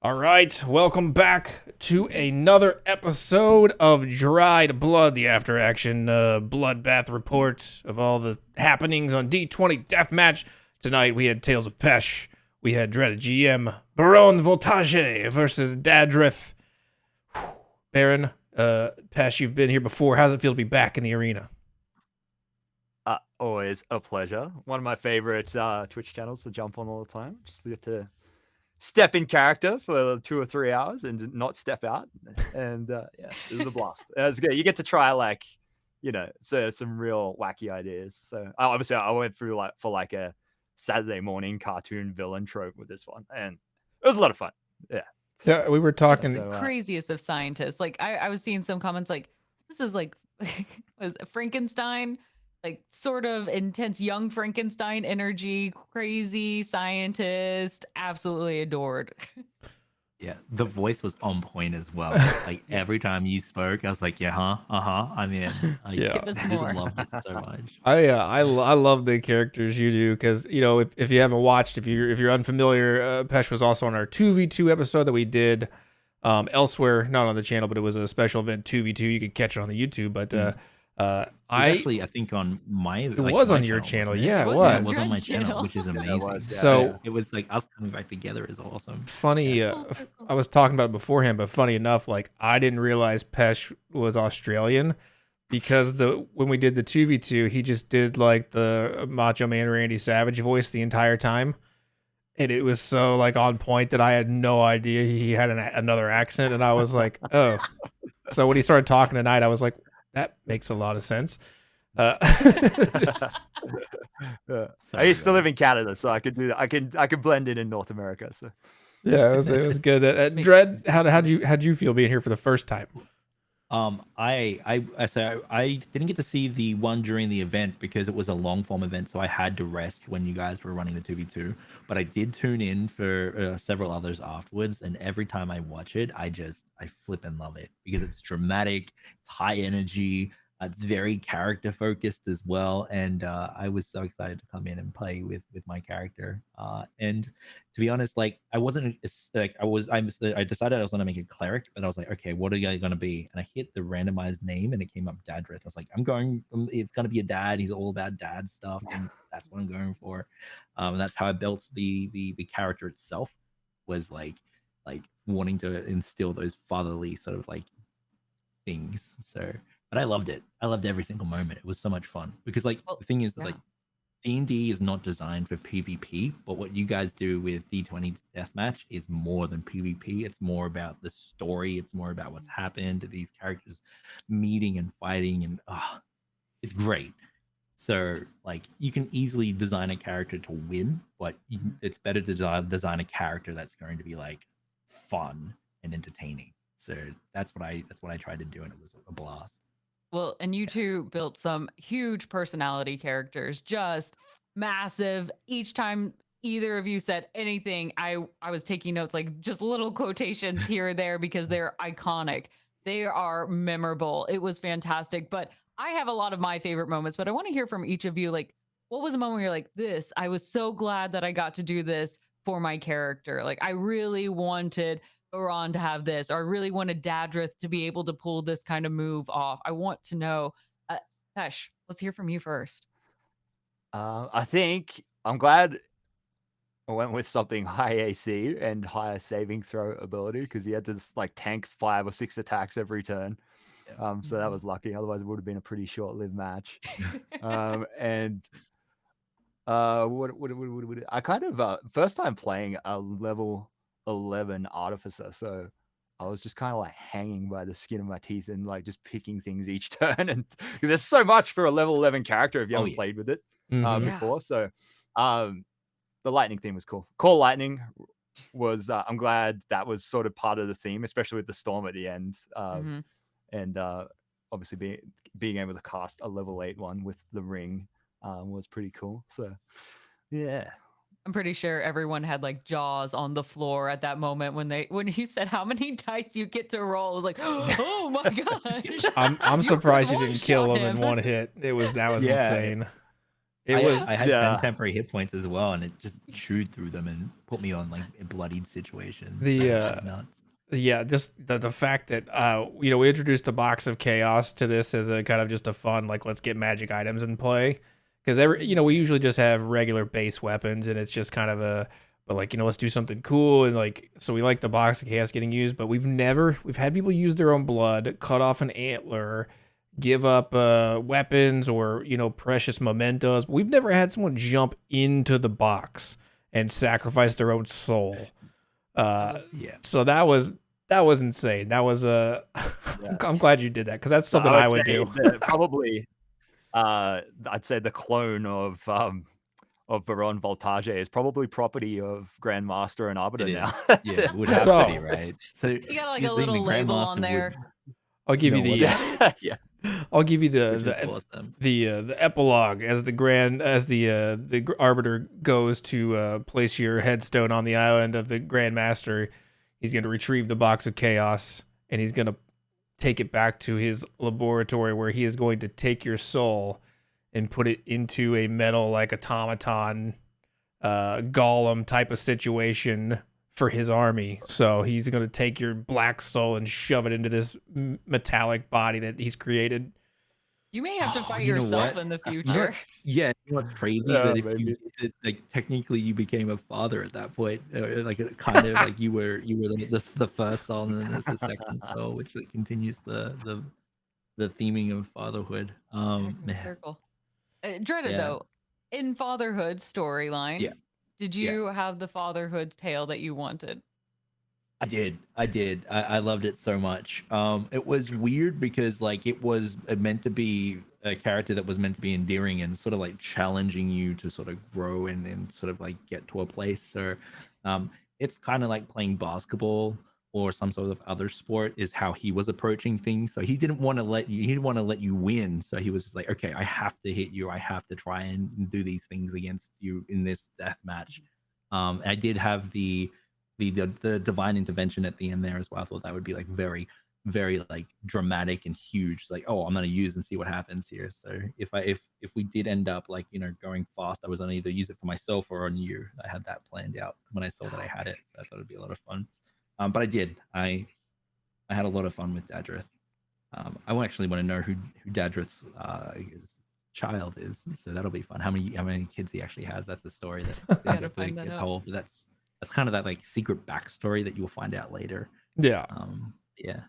All right, welcome back to another episode of Dried Blood, the after-action bloodbath report of all the happenings on D20 Deathmatch. Tonight we had Tales of Pesh, we had Dreaded GM, Baron Voltágè versus Dadrith. Baron, Pesh, you've been here before. How does it feel to be back in the arena? Always a pleasure. One of my favorite Twitch channels to jump on all the time. Just get to step in character for 2 or 3 hours and not step out. And yeah, it was a blast. It was good. You get to try some real wacky ideas. So obviously I went through for a Saturday morning cartoon villain trope with this one, and it was a lot of fun. Yeah. Yeah, we were talking. The craziest of scientists. Like I was seeing some comments like, this is like was it Frankenstein, like sort of intense young Frankenstein energy, crazy scientist, absolutely adored. Yeah, the voice was on point as well. Like every time you spoke, I was like, "Yeah, I'm in." Yeah. Give us I just more. loved it so much. I love the characters you do because if you haven't watched, if you're unfamiliar, Pesh was also on our 2v2 episode that we did elsewhere, not on the channel, but it was a special event 2v2. You could catch it on the YouTube, but Actually, I think on my it was on your channel, yeah, it was. It was on my channel, which is amazing. So it was like us coming back together is awesome. Funny, I was talking about it beforehand, but funny enough, like I didn't realize Pesh was Australian because when we did the 2v2, he just did like the Macho Man Randy Savage voice the entire time. And it was so like on point that I had no idea he had another accent. And I was like, oh. So when he started talking tonight, I was like, that makes a lot of sense. I used to live in Canada, so I could do that. I could blend in North America. So yeah, it was good. Dread, how'd you feel being here for the first time? I didn't get to see the one during the event because it was a long form event, so I had to rest when you guys were running the 2v2. But I did tune in for several others afterwards, and every time I watch it, I flip and love it because it's dramatic, it's high energy, it's very character focused as well, and I was so excited to come in and play with my character. And to be honest, like I wasn't like I decided I was gonna make a cleric, but I was like, okay, what are you gonna be? And I hit the randomized name, and it came up Dadrith. I was like, it's gonna be a dad. He's all about dad stuff, and that's what I'm going for. And that's how I built the character itself. Was like wanting to instill those fatherly sort of like things. So. But I loved it. I loved every single moment. It was so much fun because, like, the thing is that like D&D is not designed for PvP, but what you guys do with D20 Deathmatch is more than PvP. It's more about the story. It's more about what's happened, these characters meeting and fighting, and it's great. So, like, you can easily design a character to win, but it's better to design a character that's going to be like fun and entertaining. So that's what I tried to do, and it was a blast. Well, and you two built some huge personality characters, just massive. Each time either of you said anything, I was taking notes, like just little quotations here or there because they're iconic. They are memorable. It was fantastic. But I have a lot of my favorite moments, but I want to hear from each of you. Like, what was a moment where you're like, this, I was so glad that I got to do this for my character. Like, I really wanted Baron to have this, or I really wanted Dadrith to be able to pull this kind of move off. I want to know. Pesh, let's hear from you first. I think I'm glad I went with something high AC and higher saving throw ability because he had to like tank 5 or 6 attacks every turn. So that was lucky. Otherwise, it would have been a pretty short-lived match. And what I kind of first time playing a level 11 artificer, so I was just kind of like hanging by the skin of my teeth and like just picking things each turn, and because there's so much for a level 11 character if you haven't played with it before. So the lightning theme was cool. Call lightning was I'm glad that was sort of part of the theme, especially with the storm at the end. And obviously being able to cast a level 8 one with the ring was pretty cool. So yeah, I'm pretty sure everyone had like jaws on the floor at that moment when he said how many dice you get to roll. I was like, oh my gosh. I'm surprised you didn't kill him in one hit. That was insane. I had 10 Yeah. temporary hit points as well, and it just chewed through them and put me on like bloodied situations. The, So it was nuts. Yeah, just the fact that we introduced a box of chaos to this as a kind of just a fun, like, let's get magic items in play, because we usually just have regular base weapons, and it's just kind of but like, let's do something cool, and like, so we like the box of chaos getting used, but we've had people use their own blood, cut off an antler, give up weapons or precious mementos. We've never had someone jump into the box and sacrifice their own soul. Yeah. So that was insane. That was Yeah. I'm glad you did that, because that's So something I would say do. probably, I'd say the clone of Baron Voltágè is probably property of Grandmaster and Arbiter It now. is. Yeah, it would have to be, So- right? So You got like here's a the thing, little the label on Grandmaster there. I'll give you No, the yeah. I'll give you which the is awesome. the epilogue as the arbiter goes to place your headstone on the island of the Grandmaster. He's going to retrieve the box of chaos, and he's going to take it back to his laboratory, where he is going to take your soul and put it into a metal, like, automaton golem type of situation for his army. So he's going to take your black soul and shove it into this metallic body that he's created. You may have to Oh, fight you know yourself what? in the You know future. Yeah, you know what's crazy? Yeah, that if maybe. you did it, like, technically you became a father at that point. Like, it kind of like you were the first soul, and then there's the second soul, which like continues the theming of fatherhood. Back in Man, circle. Dreaded yeah, though, in fatherhood storyline, yeah, did yeah. you have the fatherhood tale that you wanted? I did. I loved it so much. It was weird because like it was meant to be a character that was meant to be endearing and sort of like challenging you to sort of grow and sort of like get to a place. So, it's kind of like playing basketball or some sort of other sport is how he was approaching things. So he didn't want to let you win. So he was just like, okay, I have to hit you. I have to try and do these things against you in this death match. I did have the divine intervention at the end there as well. I thought that would be like very, very like dramatic and huge. Like, oh, I'm gonna use and see what happens here. So if we did end up like going fast, I was gonna either use it for myself or on you. I had that planned out when I saw that I had it. So I thought it'd be a lot of fun. But I did. I had a lot of fun with Dadrith. I actually want to know who Dadrith's child is. So that'll be fun. How many kids he actually has. That's the story that Gotta gets find that out. told. But that's kind of that like secret backstory that you'll find out later. Yeah. Yeah.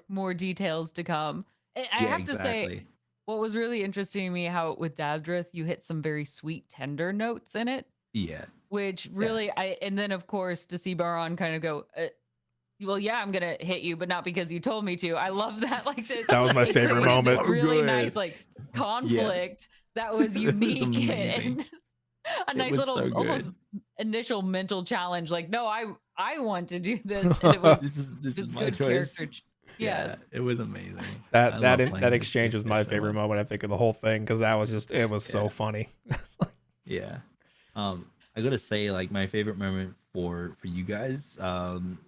More details to come. I Yeah, have to say, exactly. what was really interesting to me, how with Dadrith you hit some very sweet, tender notes in it, Yeah. which really and then of course to see Baron kind of go, well, yeah, I'm gonna hit you, but not because you told me to. I love that. Like That was my it favorite created moment. this So really good. nice like conflict that was It was unique amazing. and a It nice was little so almost good. initial mental challenge. Like, no, I want to do this, and it was This is just my good choice. character. Yeah, Yes. it was amazing. That I that love in, playing that with exchange was my Fish a favorite lot. moment, I think, of the whole thing, because it was so Yeah. funny. Yeah. I gotta say, like, my favorite moment for you guys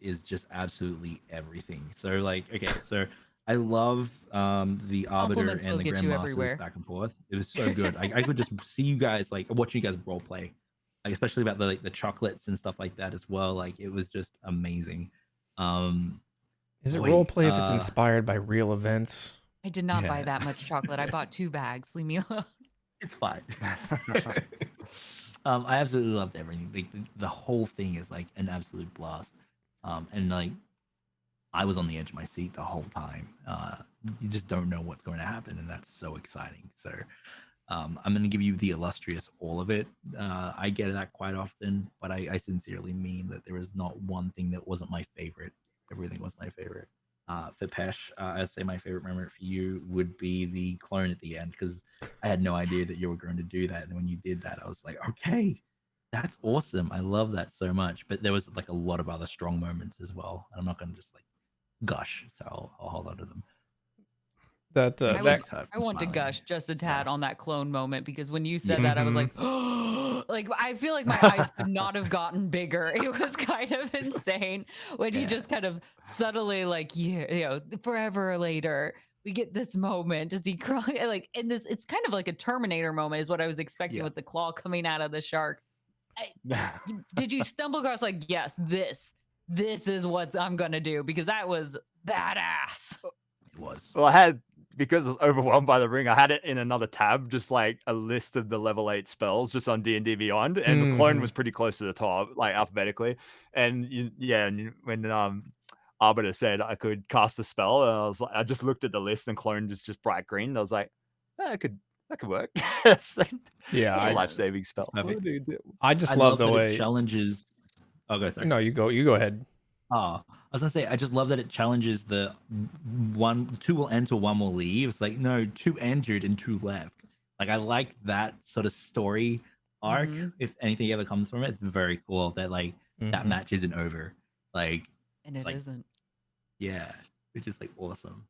is just absolutely everything. So like, okay, so I love the Arbiter Compliments and will the get you Grandmasters everywhere. back and forth. It was so good. I could just see you guys like watching you guys role play, like especially about the chocolates and stuff like that as well. Like it was just amazing. Is it Boy, role play if it's inspired by real events? I did not buy Yeah. that much chocolate. I bought 2 bags. Leave me alone. It's fine. I absolutely loved everything. Like the whole thing is like an absolute blast. And like I was on the edge of my seat the whole time. You just don't know what's going to happen, and that's so exciting. So I'm going to give you the illustrious all of it. I get that quite often, but I sincerely mean that there is not one thing that wasn't my favorite. Everything was my favorite. For Pesh, I'd say my favorite moment for you would be the clone at the end, because I had no idea that you were going to do that. And when you did that, I was like, okay, that's awesome. I love that so much. But there was like a lot of other strong moments as well. And I'm not going to just like gush, so I'll hold on to them. That I that want to gush just a tad Yeah. on that clone moment, because when you said Yeah. that, I was Mhm. like, oh, like I feel like my eyes could not have gotten bigger. It was kind of insane when you Yeah. just kind of subtly like, forever later, we get this moment to see cry like in this. It's kind of like a Terminator moment, is what I was expecting with the claw coming out of the shark. Did you stumble across like, yes, this is what I'm gonna do, because that was badass. It was. Well, I had, because I was overwhelmed by the ring, I had it in another tab, just like a list of the level 8 spells just on D&D Beyond, and the clone was pretty close to the top, like alphabetically. And when Arbiter said I could cast a spell, and I just looked at the list, and clone just bright green. And I was like, that could work. Yeah, it's a I- life-saving spell. Perfect. I just I love the that way. it challenges. Oh, go sorry. No, you go ahead. Oh, I was gonna say, I just love that it challenges the two will enter, one will leave. It's like, no, 2 entered and 2 left. Like, I like that sort of story arc. Mhm. If anything ever comes from it, it's very cool that like that Mhm. match isn't over. Like, And it like- isn't. yeah, which is like awesome.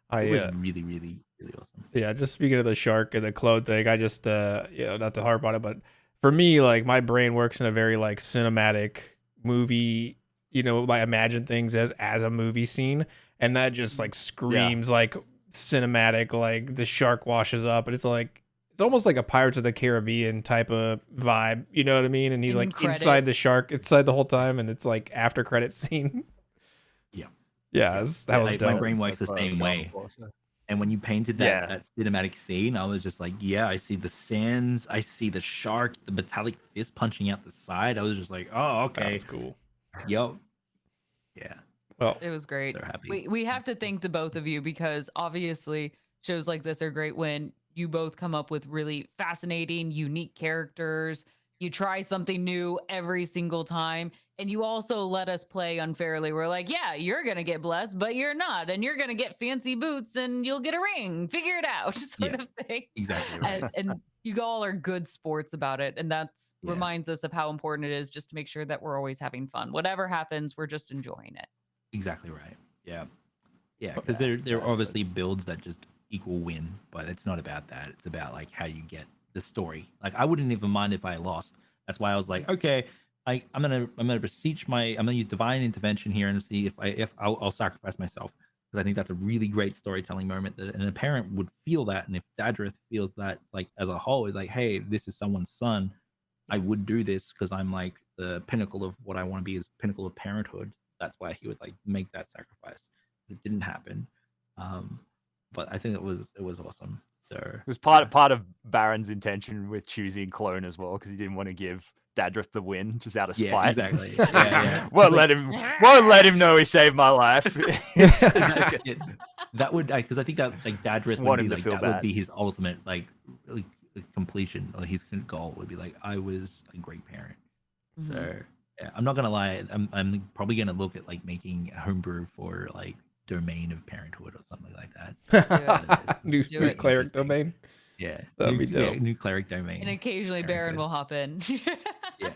I It was really, really, really awesome. Yeah, just speaking of the shark and the clone thing, I just not to harp on it, but for me, like my brain works in a very like cinematic movie, like imagine things as a movie scene, and that just like screams like cinematic, like the shark washes up, and it's like it's almost like a Pirates of the Caribbean type of vibe, you know what I mean? And he's In like credit. inside the shark, inside the whole time, and it's like after credit scene. Yeah. Yeah, that was Like, dope. my brain works the same way. And when you painted that cinematic scene, I was just like, yeah, I see the sands, I see the shark, the metallic fist punching out the side. I was just like, oh, okay. That's cool. Yep. Yeah. Well, It was great. So happy. We have to thank the both of you, because obviously shows like this are great when you both come up with really fascinating, unique characters. You try something new every single time, and you also let us play unfairly. We're like, yeah, you're gonna get blessed, but you're not, and you're gonna get fancy boots, and you'll get a ring. Figure it out, sort of thing. Exactly right. And you all are good sports about it, and that's Yeah. reminds us of how important it is just to make sure that we're always having fun. Whatever happens, we're just enjoying it. Exactly right. Yeah. Yeah. Because there are obviously builds that just equal win, but it's not about that. It's about like how you get the story. Like, I wouldn't even mind if I lost. That's why I was like, okay, I'm gonna beseech I'm gonna use divine intervention here and see if I'll sacrifice myself, because I think that's a really great storytelling moment, and a parent would feel that, and if Dadrith feels that, like, as a whole, is like, hey, this is someone's son, I would Yes. do this because I'm like the pinnacle of what I want to be, is pinnacle of parenthood. That's why he would like make that sacrifice. It didn't happen, but I think it was awesome. So It was part of Baron's intention with choosing clone as well, because he didn't want to give Dadrith the win just out of yeah, spite. exactly. Yeah. won't It's let him know he saved my life. like, that would, because I think that like Dadrith Want would be him to like feel that bad. would be his ultimate like completion, or his goal would be like, I was a great parent. Mhm. So yeah, I'm not gonna lie, I'm probably gonna look at like making a homebrew for like domain of parenthood or something like that. new Do it. cleric Interesting. domain. Yeah, That'd be dope. new cleric domain. And occasionally Baron Parenthood. will hop in. Yeah.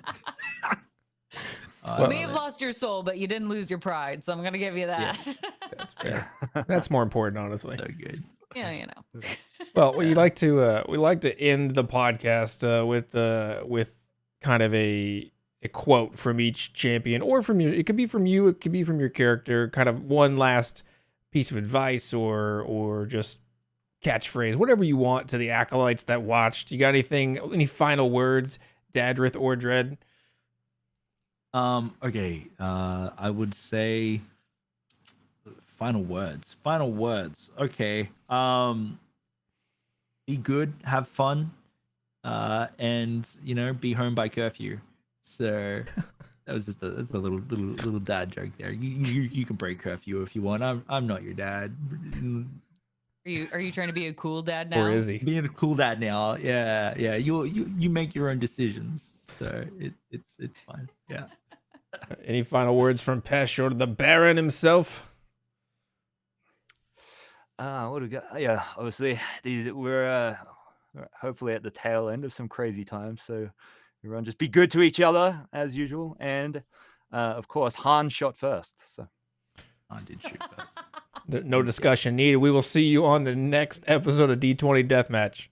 You may have lost your soul, but you didn't lose your pride, so I'm gonna give you that. That's fair. That's more important, honestly. So good. Yeah, you know. Well, we like to end the podcast with kind of a quote from each champion, or from you. It could be from you. It could be from your character. Kind of one last piece of advice, or just catchphrase, whatever you want, to the acolytes that watched. You got anything? Any final words, Dadrith or Dread? Okay. I would say final words. Okay. Be good, have fun, and be home by curfew. So that was just that's a little dad joke there. You can break curfew if you want. I'm not your dad. Are you trying to be a cool dad now? Or is he? Being a cool dad now. Yeah. You make your own decisions. So it's fine. Yeah. Any final words from Pesh or the Baron himself? What do we got? Yeah, obviously we're hopefully at the tail end of some crazy times. So everyone just be good to each other as usual, and of course Han shot first. So I did shoot first. No discussion needed. We will see you on the next episode of D20 Deathmatch.